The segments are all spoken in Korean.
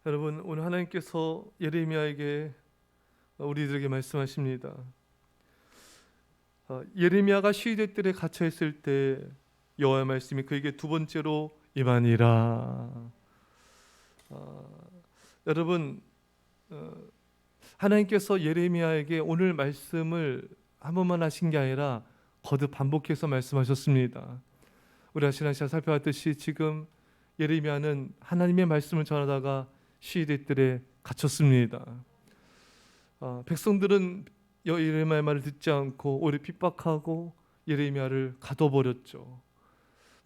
여러분, 오늘 하나님께서 예레미야에게 우리들에게 말씀하십니다. 예레미야가 시대 뜰에 갇혀 있을 때 여호와의 말씀이 그에게 두 번째로 임하니라. 여러분, 하나님께서 예레미야에게 오늘 말씀을 한 번만 하신 게 아니라 거듭 반복해서 말씀하셨습니다. 우리가 지난 시간 살펴봤듯이 지금 예레미야는 하나님의 말씀을 전하다가 시대 뜰에 갇혔습니다. 백성들은 예레미야의 말을 듣지 않고 오히려 핍박하고 예레미야를 가둬버렸죠.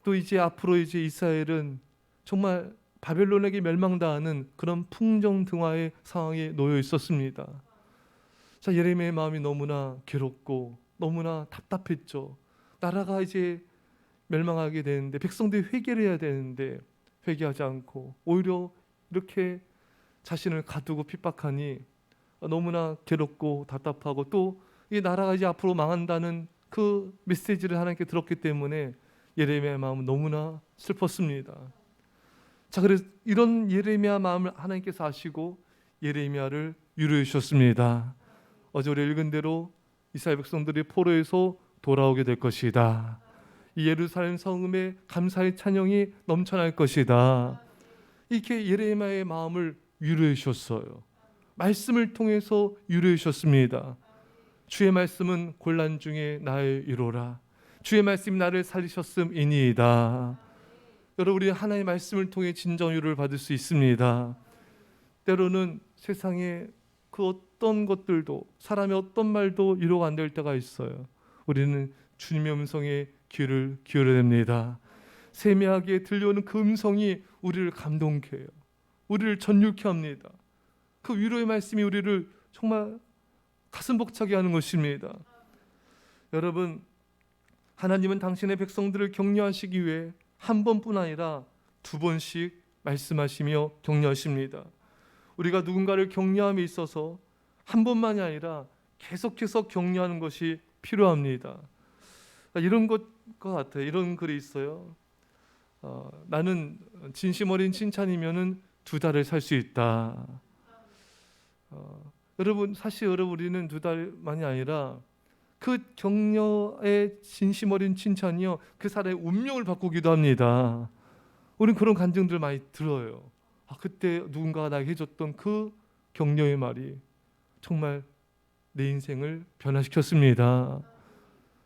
또 이제 앞으로 이제 이스라엘은 정말 바벨론에게 멸망당하는 그런 풍정등화의 상황에 놓여 있었습니다. 자, 예레미야의 마음이 너무나 괴롭고 너무나 답답했죠. 나라가 이제 멸망하게 되는데 백성들이 회개를 해야 되는데 회개하지 않고 오히려 이렇게 자신을 가두고 핍박하니 너무나 괴롭고 답답하고 또 이 나라가 이제 앞으로 망한다는 그 메시지를 하나님께 들었기 때문에 예레미야의 마음은 너무나 슬펐습니다. 자, 그래서 이런 예레미야 마음을 하나님께서 아시고 예레미야를 위로해 주셨습니다. 어제 우리 읽은 대로 이스라엘 백성들이 포로에서 돌아오게 될 것이다. 이 예루살렘 성읍에 감사의 찬양이 넘쳐날 것이다. 이렇게 예레미야의 마음을 위로해 주셨어요. 말씀을 통해서 위로해 주셨습니다. 주의 말씀은 곤란 중에 나의 위로라. 주의 말씀이 나를 살리셨음이니이다. 여러분, 우리 하나님의 말씀을 통해 진정 위로를 받을 수 있습니다. 때로는 세상에 그 어떤 것들도 사람의 어떤 말도 위로가 안 될 때가 있어요. 우리는 주님의 음성에 귀를 기울여야 됩니다. 세미하게 들려오는 그 음성이 우리를 감동케 해요. 우리를 전율케 합니다. 그 위로의 말씀이 우리를 정말 가슴 벅차게 하는 것입니다. 여러분, 하나님은 당신의 백성들을 격려하시기 위해 한 번뿐 아니라 두 번씩 말씀하시며 격려하십니다. 우리가 누군가를 격려함에 있어서 한 번만이 아니라 계속해서 격려하는 것이 필요합니다. 이런 것 같아요. 이런 글이 있어요. 나는 진심 어린 칭찬이면은 2달을 살 수 있다. 여러분, 사실 우리는 2달만이 아니라 그 격려의 진심 어린 칭찬이요, 그 사람의 운명을 바꾸기도 합니다. 우리는 그런 간증들 많이 들어요. 그때 누군가가 나에게 해줬던 그 격려의 말이 정말 내 인생을 변화시켰습니다.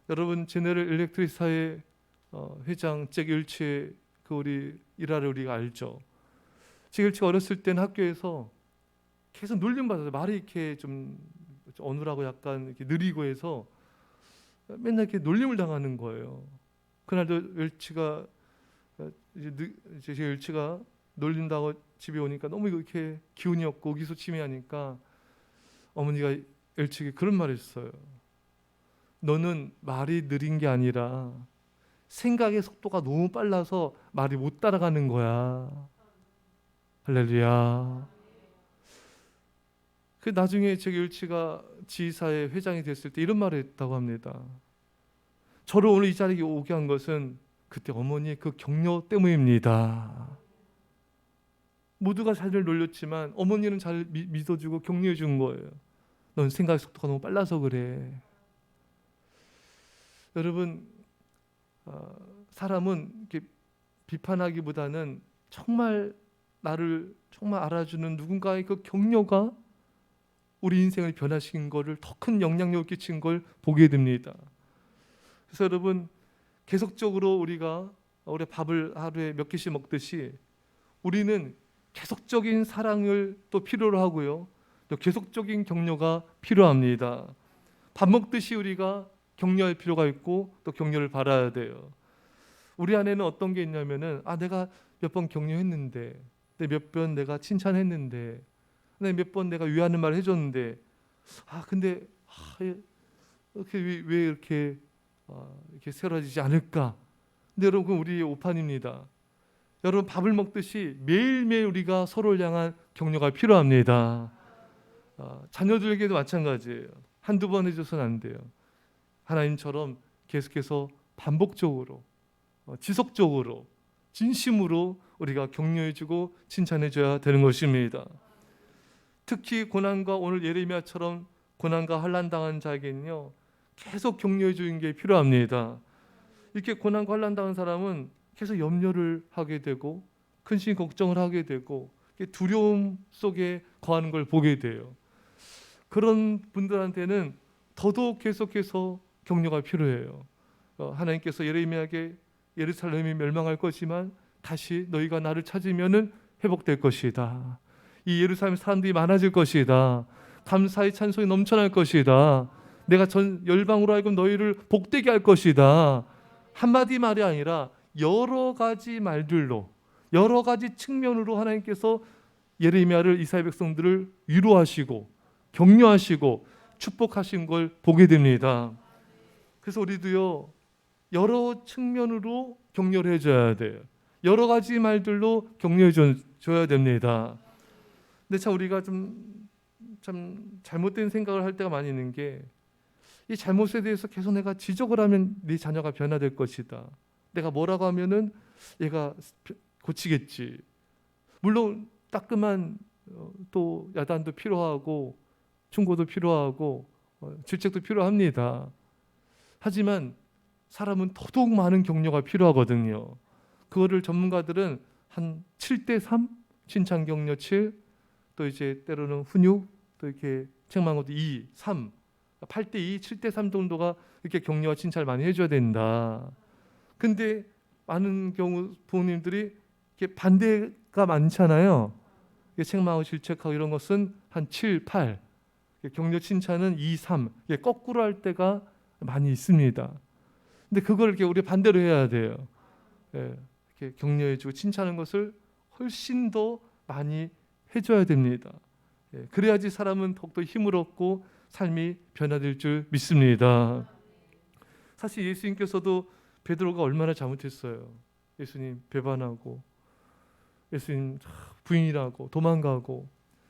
여러분, 제네럴 일렉트릭사의 회장 잭 일치의 그 우리 일화를 우리가 알죠. 잭 일치가 어렸을 때는 학교에서 계속 놀림받아서 말이 이렇게 좀 어눌하고 약간 이렇게 느리고 해서 맨날 이렇게 놀림을 당하는 거예요. 그날도 일치가 이제 일치가 놀린다고 집에 오니까 너무 이렇게 기운이 없고 의기소침해하니까 어머니가 일치에게 그런 말을 했어요. 너는 말이 느린 게 아니라 생각의 속도가 너무 빨라서 말이 못 따라가는 거야. 할렐루야. 그 나중에 제 일치가 지사의 회장이 됐을 때 이런 말을 했다고 합니다. 저를 오늘 이 자리에 오게 한 것은 그때 어머니의 그 격려 때문입니다. 모두가 자기를 놀렸지만 어머니는 잘 믿어주고 격려해 준 거예요. 넌 생각의 속도가 너무 빨라서 그래. 여러분, 사람은 이렇게 비판하기보다는 정말 나를 정말 알아주는 누군가의 그 격려가 우리 인생을 변화시킨 것을 더 큰 영향력을 끼친 걸 보게 됩니다. 그래서 여러분, 계속적으로 우리가 밥을 하루에 몇 개씩 먹듯이 우리는 계속적인 사랑을 또 필요로 하고요, 또 계속적인 격려가 필요합니다. 밥 먹듯이 우리가 격려할 필요가 있고 또 격려를 받아야 돼요. 우리 안에는 어떤 게 있냐면은 내가 몇 번 격려했는데, 몇 번 내가 칭찬했는데, 몇 번 내가 위하는 말을 해줬는데, 근데 이렇게 왜 이렇게 새로워지지 않을까? 근데 여러분, 우리의 오판입니다. 여러분, 밥을 먹듯이 매일매일 우리가 서로를 향한 격려가 필요합니다. 자녀들에게도 마찬가지예요. 한두 번 해줘서는 안 돼요. 하나님처럼 계속해서 반복적으로 지속적으로 진심으로 우리가 격려해주고 칭찬해줘야 되는 것입니다. 특히 고난과 오늘 예레미야처럼 고난과 환난 당한 자에게는요 계속 격려해 주는 게 필요합니다. 이렇게 고난과 환난 당한 사람은 계속 염려를 하게 되고 근심 걱정을 하게 되고 두려움 속에 거하는 걸 보게 돼요. 그런 분들한테는 더더욱 계속해서 격려가 필요해요. 하나님께서 예레미야에게 예루살렘이 멸망할 것이지만 다시 너희가 나를 찾으면은 회복될 것이다. 이 예루살렘 사람들이 많아질 것이다. 감사의 찬송이 넘쳐날 것이다. 내가 전 열방으로 하여금 너희를 복되게 할 것이다. 한마디 말이 아니라 여러 가지 말들로 여러 가지 측면으로 하나님께서 예레미야를 이스라엘 백성들을 위로하시고 격려하시고 축복하신 걸 보게 됩니다. 그래서 우리도요 여러 측면으로 격려를 해줘야 돼요. 여러 가지 말들로 격려해 줘야 됩니다. 근데 참 우리가 참 잘못된 생각을 할 때가 많이 있는 게 이 잘못에 대해서 계속 내가 지적을 하면 네 자녀가 변화될 것이다. 내가 뭐라고 하면은 얘가 고치겠지. 물론 따끔한 또 야단도 필요하고 충고도 필요하고 질책도 필요합니다. 하지만 사람은 더더욱 많은 격려가 필요하거든요. 그거를 전문가들은 한 7대3 칭찬 격려 7, 또 이제 때로는 훈육, 또 이렇게 책망한 것도 2, 3, 8대2, 7대3 정도가 이렇게 격려와 칭찬을 많이 해줘야 된다. 근데 많은 경우 부모님들이 이렇게 반대가 많잖아요. 책망하고 질책하고 이런 것은 한 7, 8, 격려 칭찬은 2, 3, 거꾸로 할 때가 많이 있습니다. 근데 그걸 이렇게 우리 반대로 해야 돼요. 이렇게 격려해주고 칭찬하는 것을 훨씬 더 많이 해줘야 됩니다. 그래야지 사람은 더욱더 힘을 얻고 삶이 변화될 줄 믿습니다. 사실 예수님께서도 베드로가 얼마나 잘못했어요. 예수님 배반하고 예수님 부인이라고 도망가고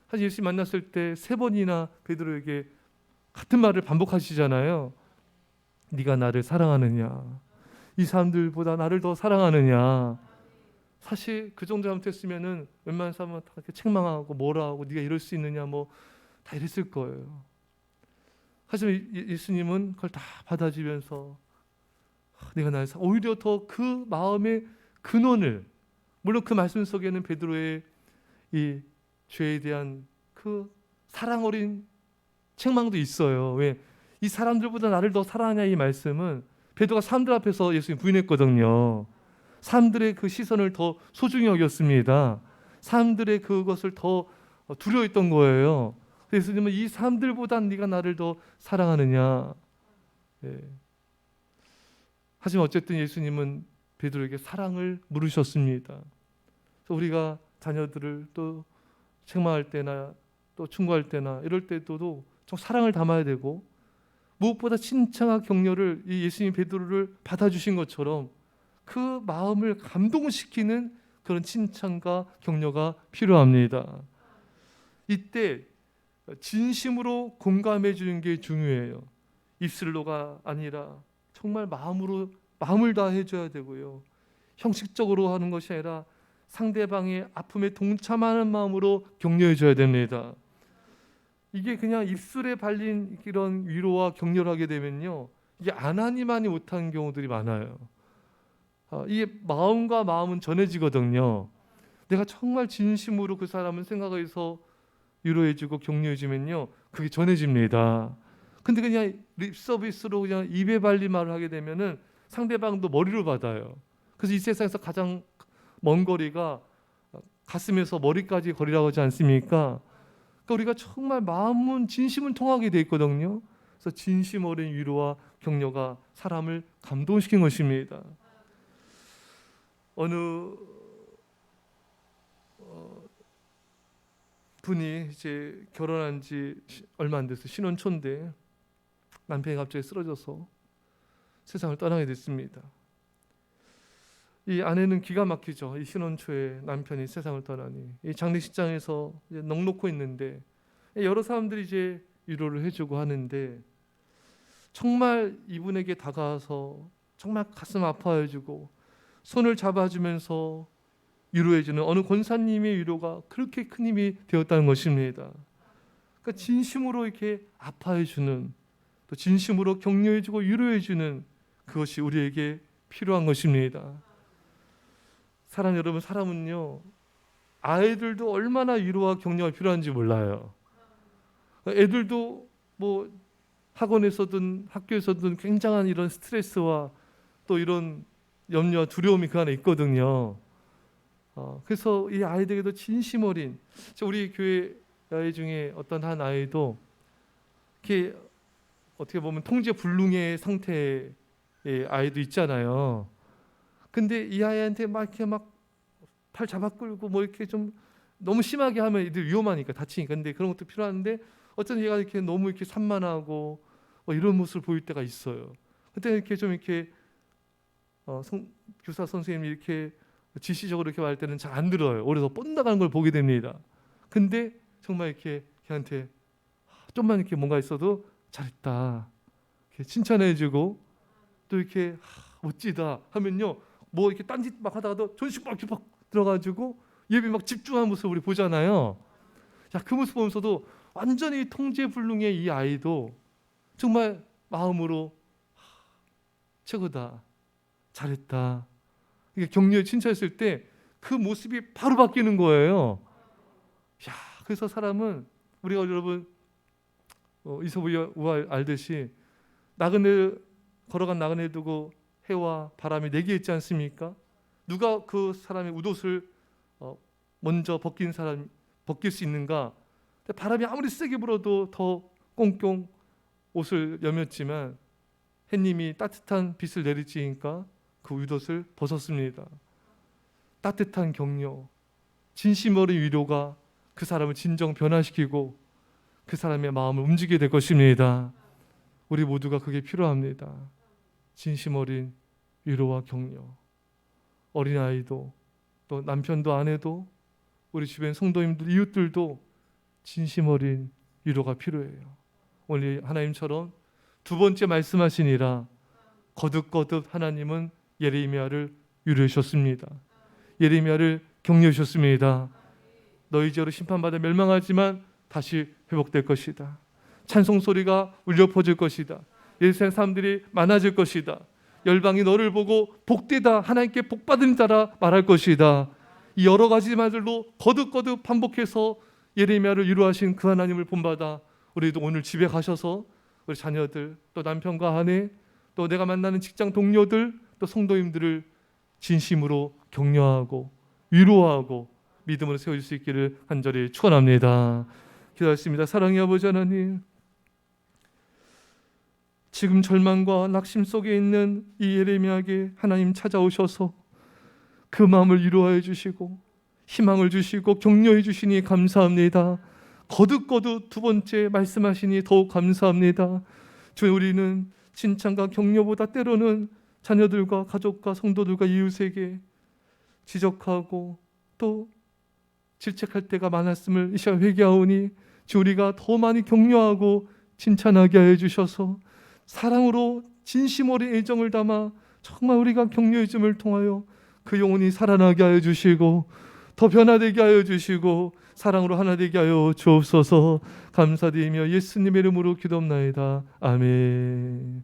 사실 예수님 만났을 때 3번이나 베드로에게 같은 말을 반복하시잖아요. 네가 나를 사랑하느냐, 이 사람들보다 나를 더 사랑하느냐. 사실 그 정도 잘못했으면은 웬만한 사람은 다 이렇게 책망하고 뭐라 하고 네가 이럴 수 있느냐 뭐 다 이랬을 거예요. 하지만 예수님은 그걸 다 받아주면서 네가 나를 오히려 더 그 마음의 근원을, 물론 그 말씀 속에는 베드로의 이 죄에 대한 그 사랑 어린 책망도 있어요. 왜? 이 사람들보다 나를 더 사랑하냐, 이 말씀은 베드로가 사람들 앞에서 예수님 부인했거든요. 사람들의 그 시선을 더 소중히 여겼습니다. 사람들의 그것을 더 두려워했던 거예요. 예수님은 이 사람들보다 네가 나를 더 사랑하느냐. 하지만 어쨌든 예수님은 베드로에게 사랑을 물으셨습니다. 그래서 우리가 자녀들을 또 책망할 때나 또 충고할 때나 이럴 때도 좀 사랑을 담아야 되고, 무엇보다 칭찬과 격려를 이 예수님 베드로를 받아주신 것처럼 그 마음을 감동시키는 그런 칭찬과 격려가 필요합니다. 이때 진심으로 공감해 주는 게 중요해요. 입술로가 아니라 정말 마음을 다해 줘야 되고요. 형식적으로 하는 것이 아니라 상대방의 아픔에 동참하는 마음으로 격려해 줘야 됩니다. 이게 그냥 입술에 발린 이런 위로와 격려를 하게 되면요, 이게 안 하니만이 못하는 경우들이 많아요. 이게 마음과 마음은 전해지거든요. 내가 정말 진심으로 그 사람을 생각해서 위로해주고 격려해주면요, 그게 전해집니다. 근데 그냥 립 서비스로 그냥 입에 발린 말을 하게 되면은 상대방도 머리로 받아요. 그래서 이 세상에서 가장 먼 거리가 가슴에서 머리까지 거리라고 하지 않습니까? 그러니까 우리가 정말 마음은 진심은 통하게 돼 있거든요. 그래서 진심 어린 위로와 격려가 사람을 감동시킨 것입니다. 어느 분이 이제 결혼한 지 얼마 안 돼서 신혼초인데 남편이 갑자기 쓰러져서 세상을 떠나게 됐습니다. 이 아내는 기가 막히죠. 이 신혼초에 남편이 세상을 떠나니 이 장례식장에서 이제 넋놓고 있는데 여러 사람들이 이제 위로를 해주고 하는데 정말 이분에게 다가와서 정말 가슴 아파해주고 손을 잡아주면서 위로해주는 어느 권사님의 위로가 그렇게 큰 힘이 되었다는 것입니다. 그러니까 진심으로 이렇게 아파해주는, 또 진심으로 격려해주고 위로해주는 그것이 우리에게 필요한 것입니다. 사랑 여러분, 사람은요, 아이들도 얼마나 위로와 격려가 필요한지 몰라요. 애들도 뭐 학원에서든 학교에서든 굉장한 이런 스트레스와 또 이런 염려와 두려움이 그 안에 있거든요. 그래서 이 아이들에게도 진심 어린, 우리 교회 아이 중에 어떤 한 아이도 이렇게 어떻게 보면 통제불능의 상태의 아이도 있잖아요. 근데 이 아이한테 막 이렇게 막 팔 잡아 끌고 뭐 이렇게 좀 너무 심하게 하면 애들 위험하니까 다치니까. 근데 그런 것도 필요한데 어떤 얘가 이렇게 너무 이렇게 산만하고 이런 모습을 보일 때가 있어요. 그때 이렇게 좀 이렇게 교사 선생님이 이렇게 지시적으로 이렇게 말할 때는 잘 안 들어요. 오히려 더 뻗나가는 걸 보게 됩니다. 근데 정말 이렇게 걔한테 좀만 이렇게 뭔가 있어도 잘했다, 이렇게 칭찬해주고 또 이렇게 멋지다 하면요, 뭐 이렇게 딴짓 막 하다가도 전식 막 들어가지고 예배 막 집중하는 모습을 우리 보잖아요. 자, 그 모습 보면서도 완전히 통제불능의 이 아이도 정말 마음으로 최고다, 잘했다, 이게 격려에 칭찬했을 때 그 모습이 바로 바뀌는 거예요. 야, 그래서 사람은 우리가 여러분 이솝우화 알듯이 나그네 걸어간 나그네 두고 해와 바람이 내게 있지 않습니까? 누가 그 사람의 웃옷을 먼저 벗길 수 있는가? 바람이 아무리 세게 불어도 더 꽁꽁 옷을 여몄지만 햇님이 따뜻한 빛을 내리치니까 그 웃옷을 벗었습니다. 따뜻한 격려, 진심 어린 위로가 그 사람을 진정 변화시키고 그 사람의 마음을 움직이게 될 것입니다. 우리 모두가 그게 필요합니다. 진심 어린 위로와 격려. 어린아이도 또 남편도 아내도 우리 주변 성도님들, 이웃들도 진심 어린 위로가 필요해요. 오늘 하나님처럼 두 번째 말씀하시니라 거듭거듭 하나님은 예레미야를 위로해 주셨습니다. 예레미야를 격려해 주셨습니다. 너희 죄로 심판받아 멸망하지만 다시 회복될 것이다. 찬송 소리가 울려 퍼질 것이다. 예루살렘 사람들이 많아질 것이다. 열방이 너를 보고 복되다, 하나님께 복받은 자라 말할 것이다. 이 여러 가지 말들로 거듭거듭 반복해서 예레미야를 위로하신 그 하나님을 본받아 우리도 오늘 집에 가셔서 우리 자녀들, 또 남편과 아내, 또 내가 만나는 직장 동료들, 또 성도님들을 진심으로 격려하고 위로하고 믿음으로 세워줄 수 있기를 간절히 축원합니다. 기도하겠습니다. 사랑의 아버지 하나님, 지금 절망과 낙심 속에 있는 이 예레미야에게 하나님 찾아오셔서 그 마음을 위로하여 주시고 희망을 주시고 격려해 주시니 감사합니다. 거듭거듭 두 번째 말씀하시니 더욱 감사합니다. 주여, 우리는 칭찬과 격려보다 때로는 자녀들과 가족과 성도들과 이웃에게 지적하고 또 질책할 때가 많았음을 이 시간 회개하오니 주, 우리가 더 많이 격려하고 칭찬하게 하여 주셔서 사랑으로 진심 어린 애정을 담아 정말 우리가 격려해 줌을 통하여 그 영혼이 살아나게 하여 주시고 더 변화되게 하여 주시고 사랑으로 하나 되게 하여 주옵소서. 감사드리며 예수님의 이름으로 기도합나이다. 아멘.